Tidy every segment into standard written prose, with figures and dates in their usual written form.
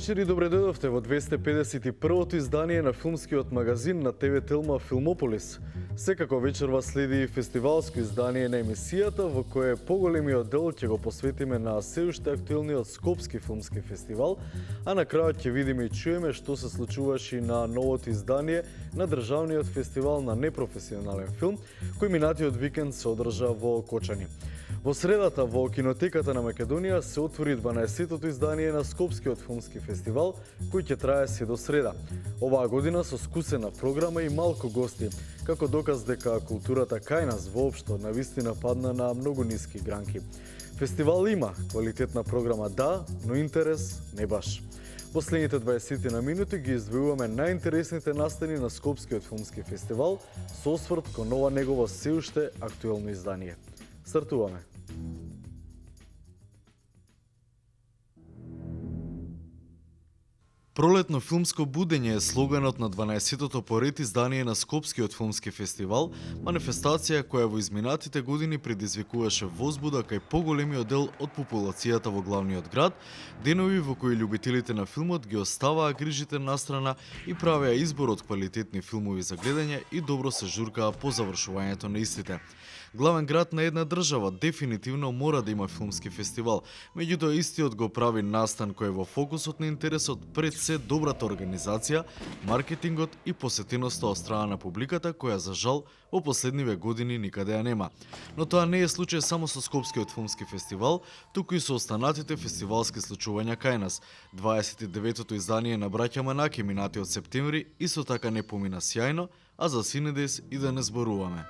вечер и добре дојдовте во 251-то издание на филмскиот магазин на ТВ Телма Филмополис. Секако вечерва следи фестивалско издание на емисијата во кое поголемиот дел ќе го посветиме на се уште актуелниот Скопски филмски фестивал, а на крајот ќе видиме и чуеме што се случуваше на новото издание на државниот фестивал на непрофесионален филм, кој минатиот викенд се одржа во Кочани. Во средата во кинотеката на Македонија се отвори 12-тото издание на Скопскиот филмски фестивал, кој ќе трае се до среда. Оваа година со скусена програма и малку гости, како доказ дека културата кај нас воопшто навистина падна на многу ниски гранки. Фестивал има квалитетна програма, да, но интерес не баш. Последните 20 на минути ги издвојуваме најинтересните настани на Скопскиот филмски фестивал со осврт кон ова негово се уште актуелно издание. Стартуваме. Пролетно филмско будење е слоганот на 12-тото поред издание на Скопскиот филмски фестивал, манифестација која во изминатите години предизвикуваше возбуда кај поголемиот дел од популацијата во главниот град, денови во кои љубителите на филмот ги оставаа грижите настрана и правеа избор од квалитетни филмови за гледање и добро се журкаа по завршувањето на истите. Главен град на една држава дефинитивно мора да има филмски фестивал, меѓутоа истиот го прави настан кој е во фокусот на интересот пред се добрата организација, маркетингот и посетеноста од страна на публиката која за жал во последниве години никаде ја нема. Но тоа не е случај само со Скопскиот филмски фестивал, туку и со останатите фестивалски случувања кај нас. 29-тото издание на Браќа Манаки минатиот септември исто така не помина сјајно, а за Синедес и да не зборуваме.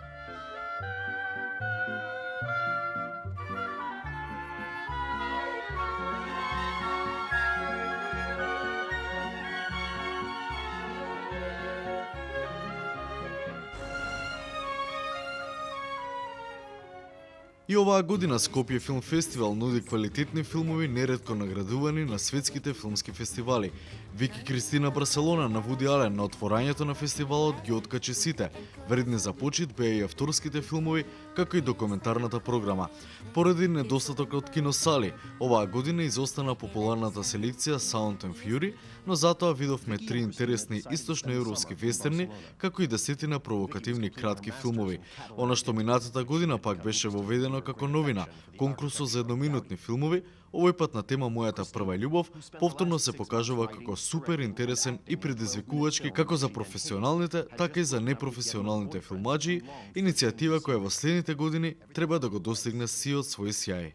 И оваа година Скопје филм фестивал нуди квалитетни филмови неретко наградувани на светските филмски фестивали. Вики Кристина Барселона на Вуди Ален на отворањето на фестивалот ги откачи сите. Вредни за почит беа и авторските филмови, како и документарната програма. Поради недостаток од киносали, оваа година изостана популарната селекција Sound and Fury, но затоа видовме 3 интересни источноевропски вестерни, како и 10 провокативни кратки филмови. Она што минатата година пак беше воведено како новина, конкурсот за едноминутни филмови, овој пат на тема Мојата прва љубов, повторно се покажува како супер интересен и предизвикувачки како за професионалните, така и за непрофесионалните филмаџи, иницијатива која во следните години треба да го достигне сиот свој сјај.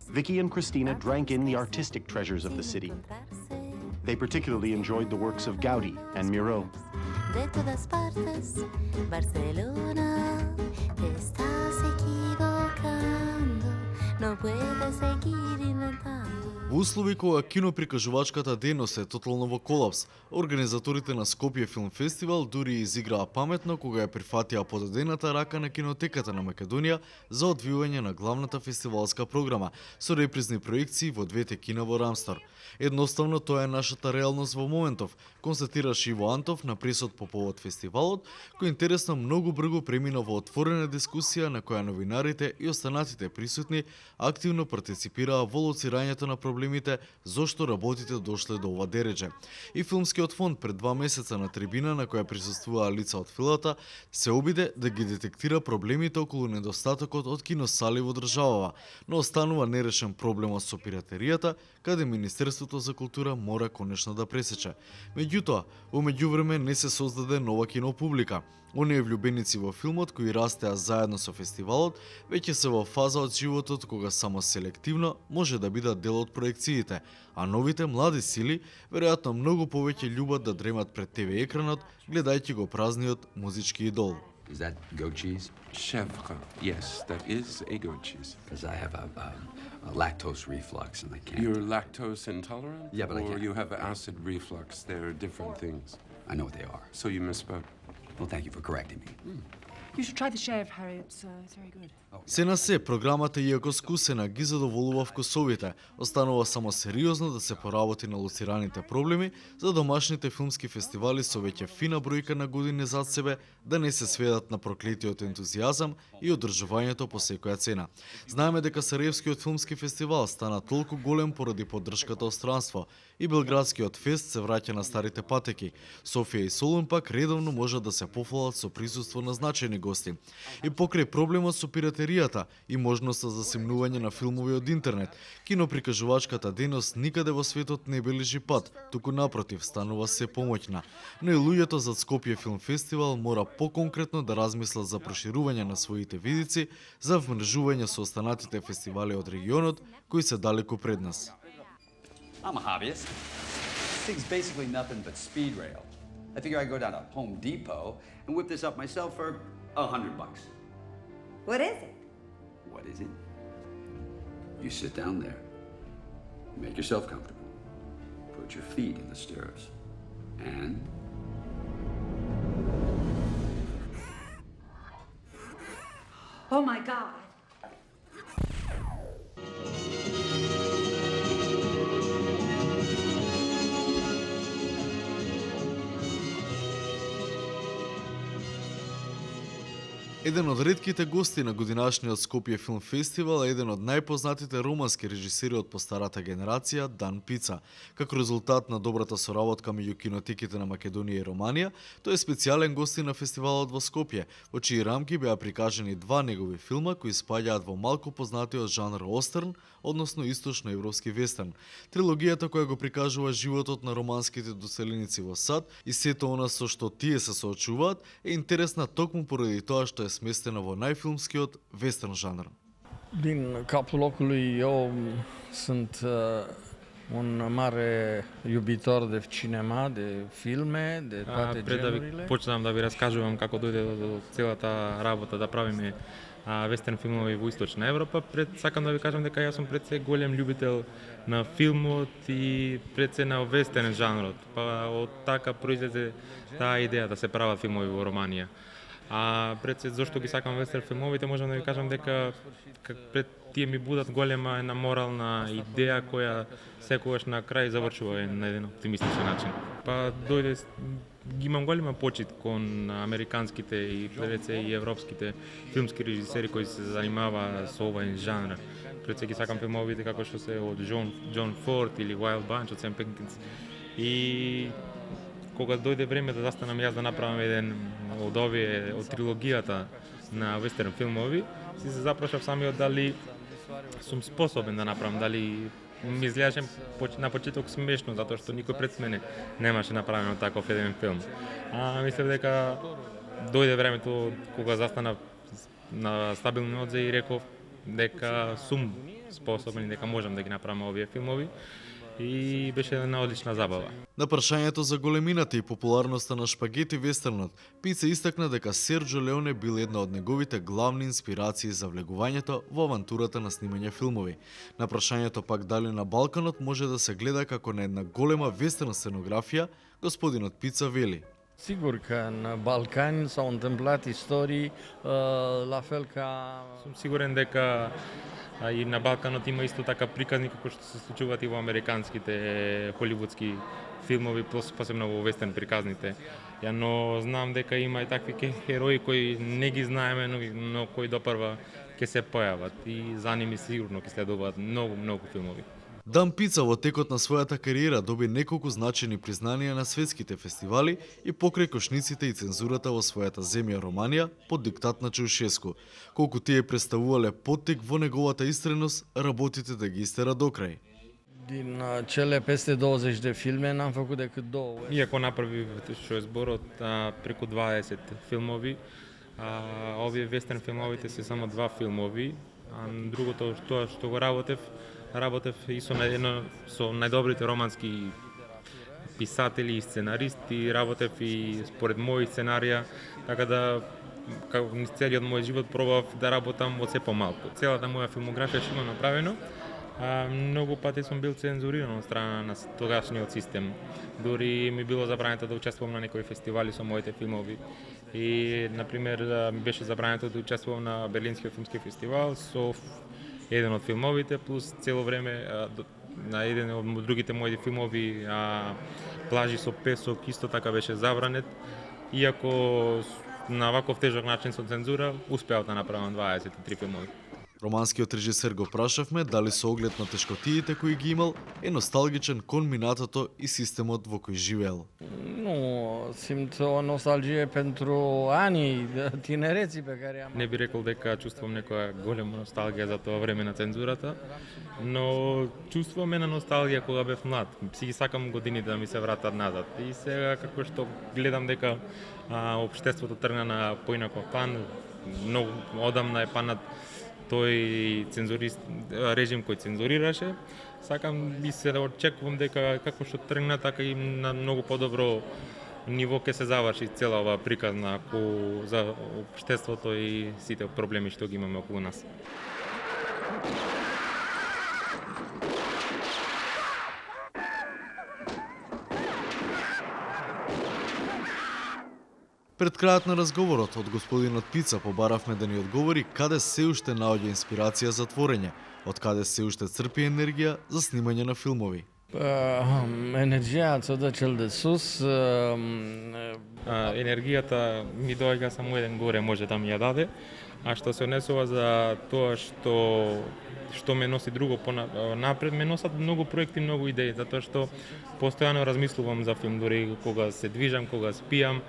Vicky and Christina drank in the artistic treasures of the city. They particularly enjoyed the works of Gaudí and Miró. De todas partes, Barcelona, te estás equivocando, no puedes seguir inventando. Во услови кога киноприкажувачката дејност е тотално во колапс, организаторите на Скопје филм фестивал дури изиграа паметно кога ја прифатија подадената рака на кинотеката на Македонија за одвивање на главната фестивалска програма со репризни проекции во двете кина во Рамстор. Едноставно тоа е нашата реалност во моментов, констатираше Иво Антов на пресот по повод фестивалот, кој интересно многу брзо премина во отворена дискусија на која новинарите и останатите присутни активно партиципираа во лоцирањето на проблемите зошто работите дошле до ова дередже. И филмскиот фонд пред 2 месеца на трибина на која присуствуваа лица од филата се обиде да ги детектира проблемите околу недостатокот од киносали во државава, но останува нерешен проблемот со пиратеријата, каде Министерството за култура мора конечно да пресече. Меѓутоа, во меѓувреме не се создаде нова кинопублика. Оние влюбеници во филмот кои растеа заедно со фестивалот, веќе се во фаза од животот кога само селективно може да бидат дел од проекциите, а новите млади сили веројатно многу повеќе љубат да дремат пред ТВ екранот, гледајќи го празниот музички идол. Is that goat cheese? Chèvre, yes, that is a goat cheese. Because I have a lactose reflux and I can't. You're lactose intolerant? Yeah, but I Or can't. you have acid reflux. They're different things. I know what they are. So you misspoke. Well, thank you for correcting me. You should try the chèvre, Harry. It's very good. Се на се, програмата иако скусена ги задоволува вкусовите, останува само сериозно да се поработи на лоцираните проблеми за домашните филмски фестивали со веќе фина бројка на години зад себе да не се сведат на проклетиот ентузијазам и одржувањето по секоја цена. Знаеме дека Сараевскиот филмски фестивал стана толку голем поради поддршката од странство и Белградскиот фест се враќа на старите патеки. Софија и Солун пак редовно можат да се пофалат со присуство на значајни гости. И покрај проблемот со пиратеријата и можноста за симнување на филмови од интернет, киноприкажувачката дејност никаде во светот не бележи пат, туку напротив, станува се помоќна. Но и луѓето зад Скопје филм фестивал мора поконкретно да размислат за проширување на своите видици, за вмрежување со останатите фестивали од регионот, кои се далеку пред нас. I'm a hobbyist. This thing's basically nothing but speed rail. I figure I go down to Home Depot and whip this up myself for $100. What is it? What is it? You sit down there, make yourself comfortable, put your feet in the stirrups, and Oh my God. Еден од ретките гости на годинашниот Скопје филм фестивал е еден од најпознатите романски режисери од постарата генерација, Дан Пица. Како резултат на добрата соработка меѓу кинотеките на Македонија и Романија, тој е специјален гостин на фестивалот во Скопје, во чии рамки беа прикажани два негови филма кои спаѓаат во малку познатиот жанр остерн, односно источноевропски вестерн. Трилогијата која го прикажува животот на романските доселеници во САД и сето она со што тие се соочуваат е интересна токму поради тоа што е сместена во најфилмскиот вестерн жанр. Din capul locului, eu sunt un mare iubitor de cinema, de filme, de toate Пред да ви genurile. почнам да ви раскажувам како дојде до целата работа да правиме вестерн филмови во Источна Европа, сакам да ви кажам дека јас сум пред се голем љубител на филмот и пред се на вестерн жанрот. Па од така произлезе таа идеја да се прават филмови во Романија. А пред се зошто ги сакам вестерн филмовите, можам да ви кажам дека пред тие ми будат голема една морална идеја која секогаш на крај завршува на еден оптимистичен начин. Па дојде имам голема почит кон американските и преце и европските филмски режисери кои се занимава со овој жанр. Пред се ги сакам филмовите како што се од Джон Форд или Wild Bunch од Сэм Пекинс. И кога дојде време да застанам јас да направам еден од овие од трилогијата на вестерн филмови, си се запрашав самиот дали сум способен да направам, дали ми изгледаше на почеток смешно затоа што никој пред мене немаше направено таков еден филм. Мислев дека дојде времето кога застанав на стабилни нозе и реков дека сум способен и дека можам да ги направам овие филмови. И беше една одлична забава. На прашањето за големината и популарноста на шпагети вестернот, Пица истакна дека Серджо Леоне бил една од неговите главни инспирации за влегувањето во авантурата на снимање филмови. На прашањето пак дали на Балканот може да се гледа како на една голема вестерн сценографија, господинот Пица вели: Sigur că în Balcani s-au întâmplat istorii la fel ca... Сум сигурен дека и на Балканот има исто така приказни како што се случуваат и во американските холивудски филмови, посебно во вестерн приказните. Но знам дека има и такви херои кои не ги знаеме, но кои допрва ќе се појават и за ними сигурно ќе следуваат многу филмови. Дан Пица во текот на својата кариера доби неколку значајни признанија на светските фестивали и покрај кошниците и цензурата во својата земја Романија под диктат на Чаушеску. Колку тие представувале поттик во неговата истреност, работите да ги истера до крај. Din cele peste 20 de filme n-am făcut decât două. Иако направи што е зборот преку 20 филмови, овие вестерн филмовите се само два филмови, другото што го работев и со најдобрите романски писатели и сценаристи, работев и според мои сценарија, така да како низ целиот мој живот пробав да работам од се помалку. Целата моја филмографија што имам направено, многу пати сум бил цензуриран од страна на тогашниот систем. Дури ми било забрането да учествувам на некои фестивали со моите филмови. И, например, ми беше забрането да учествувам на Берлинскиот филмски фестивал со еден од филмовите, плюс цело време на еден од другите мои филмови Плажи со песок исто така беше забранет, иако на ваков тежок начин со цензура успеав да направам 23 филмови. Романскиот режисер го прашавме дали со оглед на тешкотиите кои ги имал е носталгичен кон минатото и системот во кој живеел. Nu, simt o nostalgie pentru anii tinereții pe care am... Не би рекол дека чувствувам некоја голема носталгија за тоа време на цензурата, но чувствувам една носталгија кога бев млад. Си ги сакам годините да ми се вратат назад. И сега како што гледам дека општеството тргна на поинаков план, многу одамна е панат тој режим кој цензурираше, сакам и се очекувам дека како што тргна, така и на многу подобро ниво ќе се заврши цела оваа приказна за општеството и сите проблеми што ги имаме околу нас. Пред крајот на разговорот од господинот Пица побаравме да ни одговори каде се уште наоѓа инспирација за творење, од каде се уште црпи енергија за снимање на филмови. Energia ți-o dă cel de sus. Енергијата ми доаѓа само еден горе може да ми ја даде, а што се однесува за тоа што ме носи друго напред, ме носат многу проекти, многу идеи, затоа што постојано размислувам за филм, дури кога се движам, кога спијам.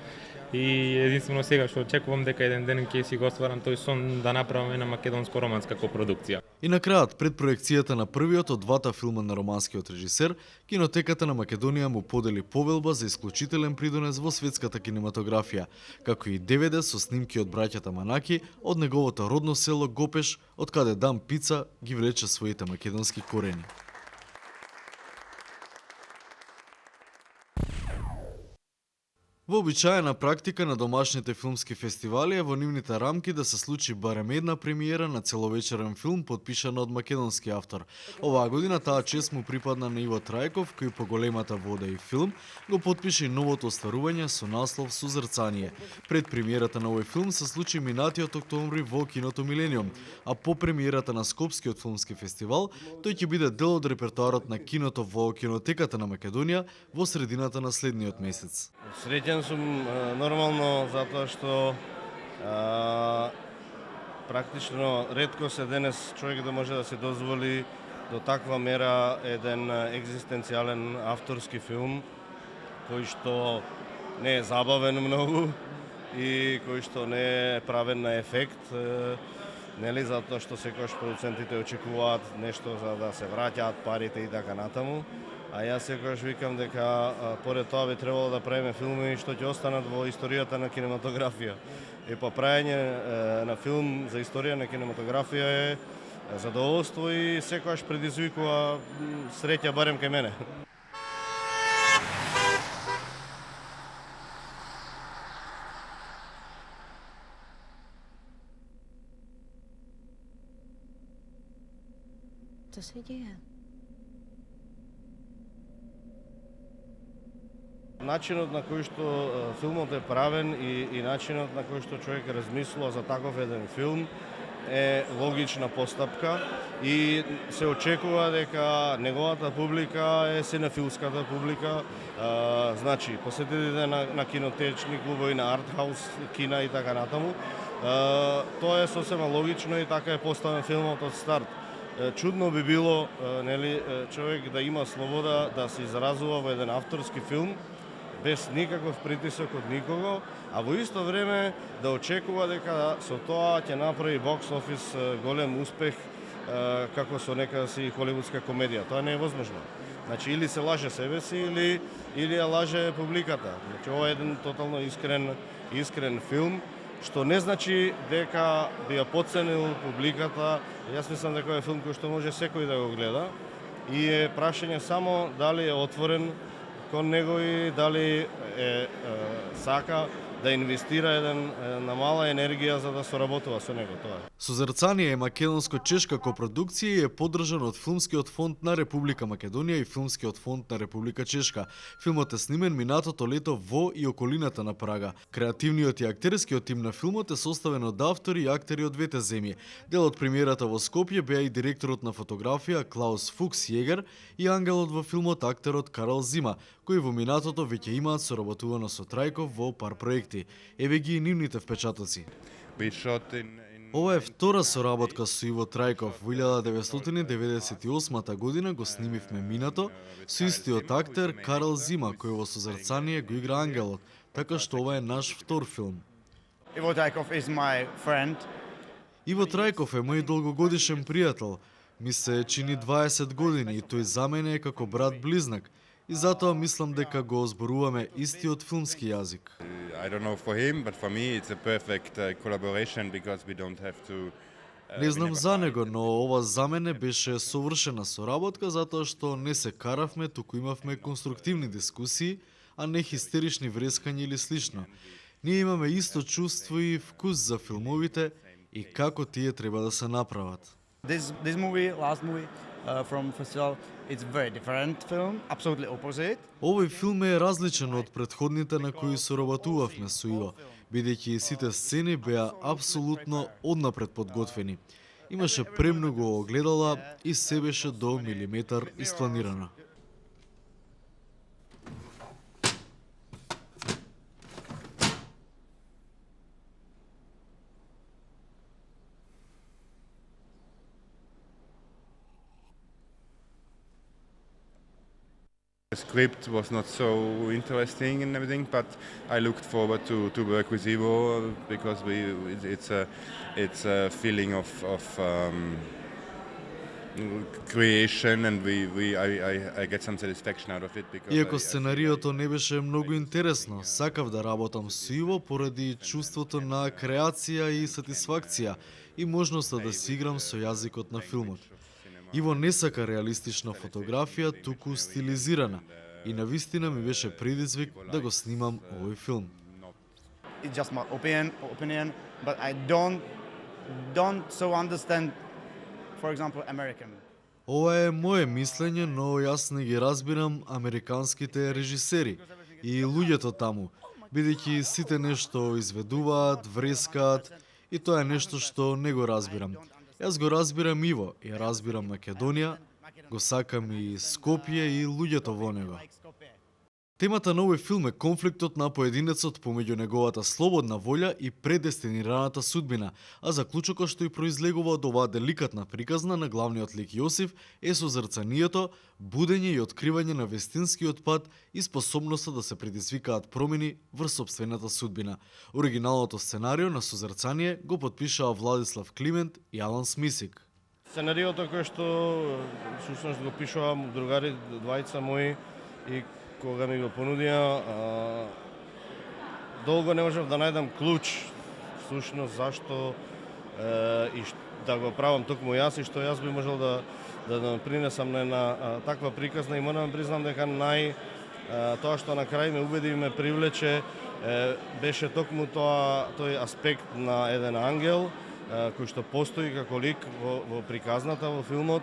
И единствено сега што очекувам дека еден ден ќе си го остварам тој сон да направам една македонско-романска копродукција. И на крајот, пред проекцијата на првиот од двата филма на романскиот режисер, Кинотеката на Македонија му подели повелба за исклучителен придонес во светската кинематографија, како и DVD со снимки од браќата Манаки од неговото родно село Гопеш, од каде Дан Пица ги влече своите македонски корени. Вообичаена практика на домашните филмски фестивали е во нивните рамки да се случи барем една премиера на целовечерен филм подпишана од македонски автор. Оваа година таа чест му припадна на Иво Трајков, кој по големата вода и филм го подпише новото остварување со наслов Сузрцание. Пред премиерата на овој филм се случи минатиот октомври во киното Милениум, а по премиерата на Скопскиот филмски фестивал тој ќе биде дел од репертоарот на киното во Кинотеката на Македонија во средината на следниот месец. Среќен сум нормално затоа што практично ретко се денес човек да може да се дозволи до таква мера еден екзистенцијален авторски филм кој што не е забавен многу и кој што не е правен на ефект, нели, затоа што секогаш продуцентите очекуваат нешто за да се враќаат парите и така натаму. А јас секогаш викам дека поред тоа би требало да правиме филми што ќе останат во историјата на кинематографија. И па правење на филм за историја на кинематографија е задоволство и секогаш предизвикува среќа барем кај мене. Што се деја? Начинот на кој што филмот е правен и начинот на кој што човек размислува за таков еден филм е логична постапка и се очекува дека неговата публика е синефилската публика, значи посетителите на кинотечни клубови, на артхаус кина и така натаму. Тоа е сосема логично и така е поставен филмот од старт. Чудно би било, нели, човек да има слобода да се изразува во еден авторски филм без никаков притисок од никого, а во исто време да очекува дека со тоа ќе направи бокс офис голем успех како со некаси холивудска комедија. Тоа не е возможно. Значи, или се лаже себе си, или ја лаже публиката. Значи, ова е еден тотално искрен филм, што не значи дека би ја подценил публиката. Јас мислам дека е филм кој што може секој да го гледа и е прашање само дали е отворен кон него и дали сака да инвестира на мала енергија за да соработува со него, тоа е. Сузрцание е македонско-чешка копродукција и е поддржан од Филмскиот фонд на Република Македонија и Филмскиот фонд на Република Чешка. Филмот е снимен минатото лето во и околината на Прага. Креативниот и актерскиот тим на филмот е составен од автори и актери од двете земји. Дел од премиерата во Скопје беа и директорот на фотографија Клаус Фукс Јегер и ангелот во филмот актерот Карл Зима, кои во минатото веќе имаат соработувано со Трајков во пар проекти. Еве ги и нивните впечатоци. We shot in Ова е втора соработка со Иво Трајков. Во 1998 година го снимивме Минато со истиот актер Карл Зима, кој во Созрцание го игра ангелот, така што ова е наш втор филм. Ivo Trajkov is my friend. Иво Трајков е мој долгогодишен пријател. Ми се чини 20 години и тој за мене е како брат-близнак. И затоа мислам дека го зборуваме истиот филмски јазик. I don't know for him, but for me it's a perfect collaboration because we don't have to. Не знам за него, но ова за мене беше совршена соработка затоа што не се каравме, туку имавме конструктивни дискусии, а не хистерични врескања или слично. Ние имаме исто чувство и вкус за филмовите и како тие треба да се направат. This movie, last movie from festival, it's very different film, absolutely opposite. Овој филм е различен од претходните на кои соработувавме со Иво, бидејќи сите сцени беа апсолутно однапред подготвени. Имаше премногу огледала и се беше до милиметар испланирано. The script was not so interesting and everything, but I looked forward to work with Ivo because it's a feeling of creation and I get some satisfaction out of it because. Иако сценариото не беше многу интересно, сакав да работам со Иво поради чувството на креација и сатисфакција и можноста да си играм со јазикот на филмот. Иво не сака реалистична фотографија, туку стилизирана. И навистина ми беше предизвик да го снимам овој филм. It's just my opinion, but I don't so understand, for example, American. Ова е моje мислење, но јас не ги разбирам американските режисери и луѓето таму, бидејќи сите нешто изведуваат, врескаат и тоа е нешто што не го разбирам. Јас го разбирам Иво, ја разбирам Македонија, го сакам и Скопје и луѓето во него. Темата на овој филм е конфликтот на поединецот помеѓу неговата слободна волја и предестинираната судбина, а заклучокот што и произлегува од оваа деликатна приказна на главниот лик Јосиф е созрцанието, будење и откривање на вистинскиот пат и способноста да се предизвикаат промени врз сопствената судбина. Оригиналното сценарио на Созрцание го подпишаа Владислав Климент и Алан Смисик. Сценариото кој што всушност го пишувам другари двајца мои и кога ми го понудија, долго не можев да најдам клуч всушност зашто и да го правам токму јас и што јас би можел да принесам на една таква приказна и морам да признам дека тоа што на крај ме убеди и ме привлече беше токму тој аспект на еден ангел кој што постои како лик во приказната во филмот,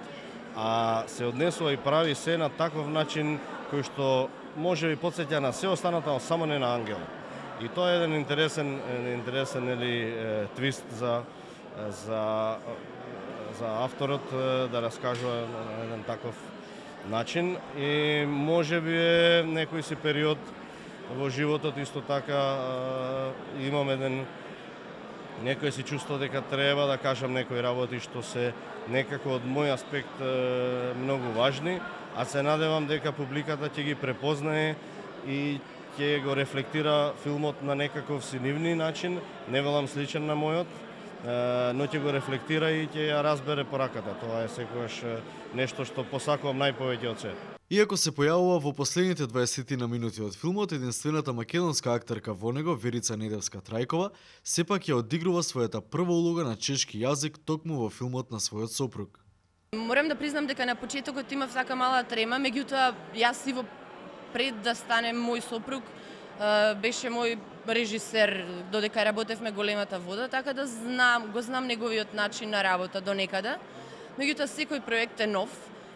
а се однесува и прави се на таков начин кој што може би подсеќа на се останато, само не на ангел. И тоа е еден интересен твист за авторот да раскажува на еден таков начин и може би е некој си период во животот исто така имам некој си чувство дека треба да кажам некои работи што се некако од мој аспект многу важни, а се надевам дека публиката ќе ги препознае и ќе го рефлектира филмот на некаков си нивни начин, не велам сличен на мојот, но ќе го рефлектира и ќе ја разбере пораката. Тоа е секогаш нешто што посакувам најповеќе од се. Иако се појавува во последните 20 на минути од филмот, единствената македонска актерка во него, Верица Недевска Трајкова, сепак ја одигрува својата прва улога на чешки јазик токму во филмот на својот сопруг. Морам да признам дека на почетокот имав така мала трема, меѓутоа јас Иво пред да стане мој сопруг беше мој режисер, додека работевме Големата вода, така да го знам неговиот начин на работа до некаде. Меѓутоа секој проект е нов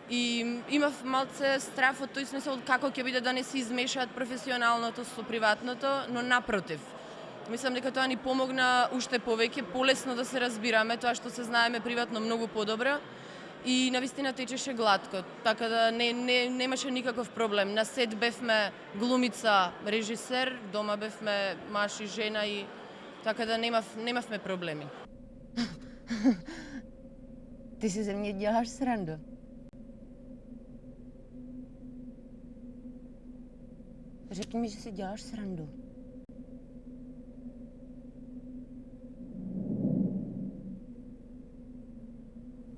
и имав малце страф од тој смисол како ќе биде да не се измешаат професионалното со приватното, но напротив. Мислам дека тоа ни помогна уште повеќе, полесно да се разбираме, тоа што се знаеме приватно многу подобро. И навистина течеше глатко, така да немаше никаков проблем. На сет бевме глумица, режисер, дома бевме маж и жена и така да немавме проблеми. Ty si ze mě děláš srandu. Řekni mi, že si děláš srandu.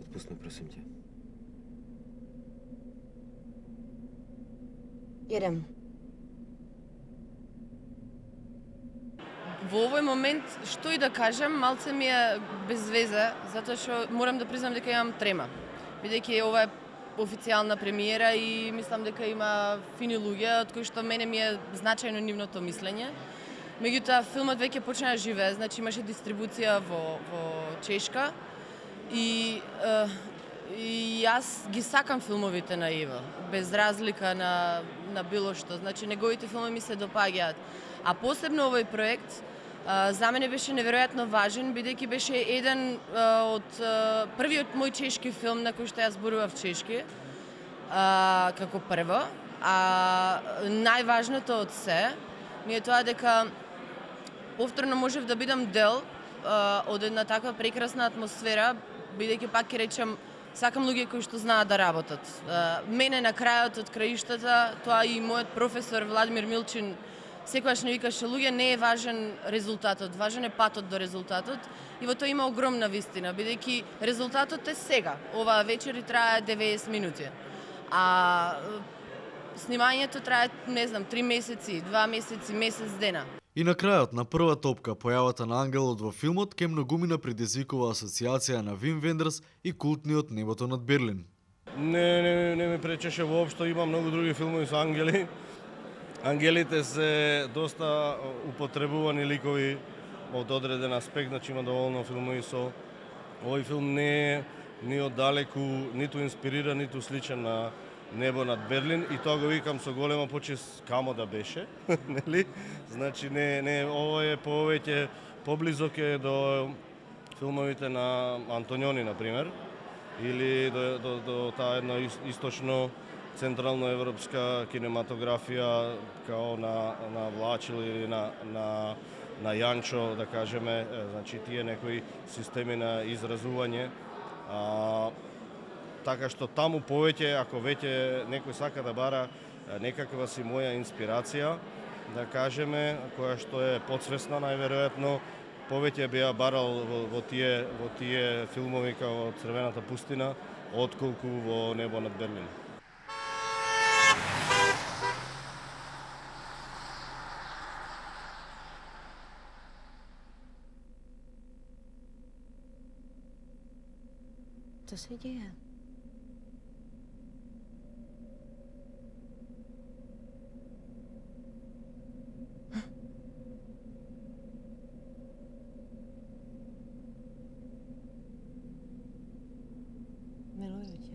Odpust mě, prosím tě. Jedem. Во овој момент, што и да кажем, малце ми е без везе, затоа што морам да признам дека имам трема. Бидејќи ова е официјална премиера и мислам дека има фини луѓе, од кои што мене ми е значајно нивното мислење. Меѓутоа, филмот веќе почна да живее, значи имаше дистрибуција во Чешка и јас ги сакам филмовите на Ива, без разлика на било што. Значи, неговите филми ми се допаѓаат. А посебно овој проект за мене беше неверојатно важен, бидејќи беше еден од првиот мој чешки филм на кој што јас зборував чешки, како прво. А најважното од се ми е тоа дека повторно можев да бидам дел од една таква прекрасна атмосфера, бидејќи пак ќе речем сакам луѓе кои што знаат да работат. Мене на крајот од краиштата, тоа и мојот професор Владимир Милчин секогаш не викаше, луѓе, не е важен резултатот, важен е патот до резултатот. И во тоа има огромна вистина, бидејќи резултатот е сега. Оваа вечер трае 90 минути. А снимањето трае, не знам, 3 месеци, 2 месеци, месец дена. И на крајот на прва топка, појавата на ангелот во филмот ке многумина предизвикува асоциација на Вим Вендерс и култниот Небото над Берлин. Не ми пречеше воопшто, има многу други филмови со ангели. Ангелите се доста употребувани ликови од одреден аспект, значи има доволно филмови со овој филм не е ни оддалеку, ниту инспириран, ниту сличен на Небо над Берлин, и тоа го викам со голема почест камо да беше, нели? Значи не ово е повеќе поблизок е до филмовите на Антониони, например, или до таа една источно централно-европска кинематографија као на Влачил или на Јанчо, да кажеме, значи тие некои системи на изразување. Така што таму повеќе, ако веќе некој сака да бара некаква си моја инспирација, да кажеме, која што е подсвесна најверојатно, повеќе би ја барал во тие филмови како Црвената пустина, отколку во Небо над Берлин. Co se děje? Miluju tě.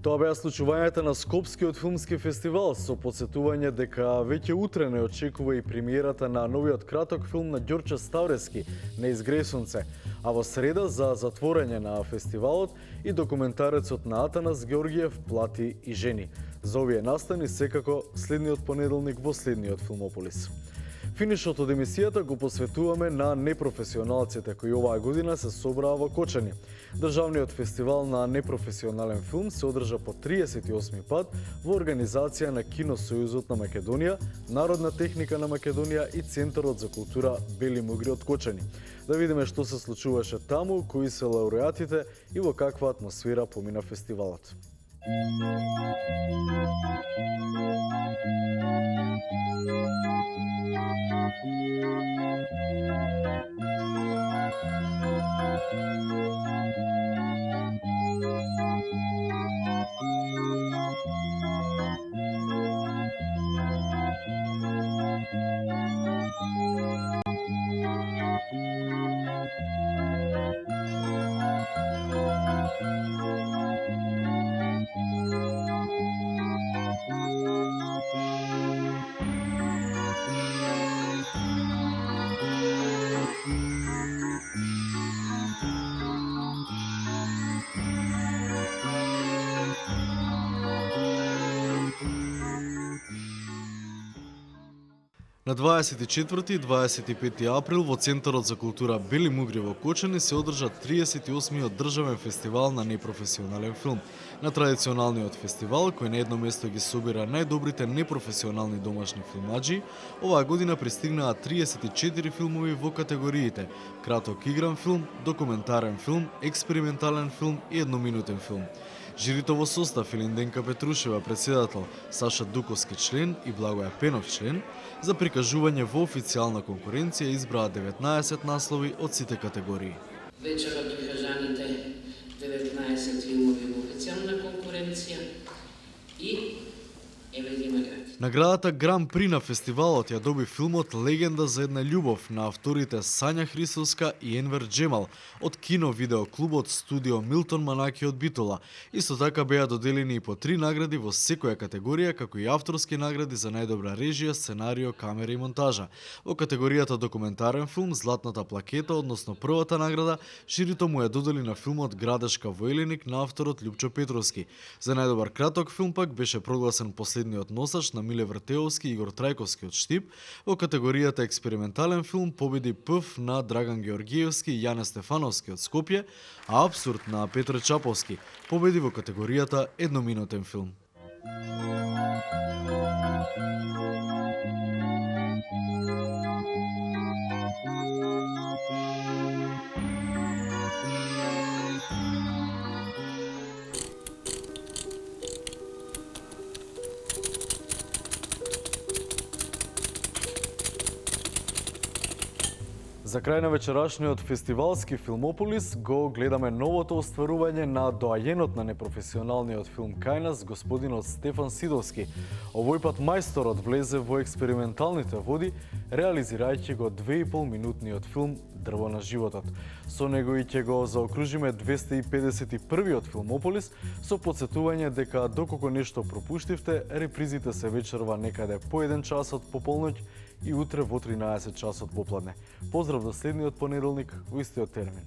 Тоа беа случувањата на Скопскиот филмски фестивал, со подсетување дека веќе утре не очекува и премиерата на новиот краток филм на Ѓорче Ставрески, Неизгресунце, а во среда за затворање на фестивалот и документарецот на Атанас Георгиев Плати и жени. За овие настани секако следниот понеделник во следниот Филмополис. Финишот од емисијата го посветуваме на непрофесионалците кои оваа година се собраа во Кочани. Државниот фестивал на непрофесионален филм се одржа по 38 пат во организација на Киносојузот на Македонија, Народна техника на Македонија и Центарот за култура Бели Мугри од Кочани. Да видиме што се случуваше таму, кои се лауреатите и во каква атмосфера помина фестивалот. На 24 и 25 април во Центарот за култура Бели Мугри во Кочани се одржа 38-иот државен фестивал на непрофесионален филм. На традиционалниот фестивал, кој на едно место ги собира најдобрите непрофесионални домашни филмаджи, оваа година пристигнаа 34 филмови во категориите краток игран филм, документарен филм, експериментален филм и едноминутен филм. Жирито во состав Илинденка Петрушева председател, Саша Дуковски член и Благоја Пенов член, за прикажување во официјална конкуренција избраа 19 наслови од сите категории. Вечера прикажаните 19 филмови во официјална конкуренција и еве ги награди. Наградата Гран При на фестивалот ја доби филмот Легенда за една љубов на авторите Сања Христовска и Енвер Джемал од кино-видеоклубот Студио Милтон Манаки од Битола. Исто така беа доделени и по 3 награди во секоја категорија, како и авторски награди за најдобра режија, сценарио, камера и монтажа. Во категоријата документарен филм, златната плакета, односно првата награда, жирито му ја додели на филмот Градешка во Елиник на авторот Љупчо Петровски. За најдобар краток филм пак беше прогласен последниот носач на Миле Вртеовски и Игор Трајковски од Штип. Во категоријата експериментален филм победи Пъв на Драган Георгиевски и Јане Стефановски од Скопје, а Абсурд на Петре Чаповски победи во категоријата едноминутен филм. За крај на вечерашниот фестивалски Филмополис го гледаме новото остварување на доајенот на непрофесионалниот филм кај нас, господинот Стефан Сидовски. Овој пат мајсторот влезе во експерименталните води, реализирајќи го 2,5 минутниот филм Дрво на животот. Со него и ќе го заокружиме 251-иот Филмополис со подсетување дека доколку нешто пропуштивте, репризите се вечерва некаде по 1 часот по полноќ и утре во 13 часот попладне. Поздрав до следниот понеделник во истиот термин.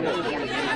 Thank you.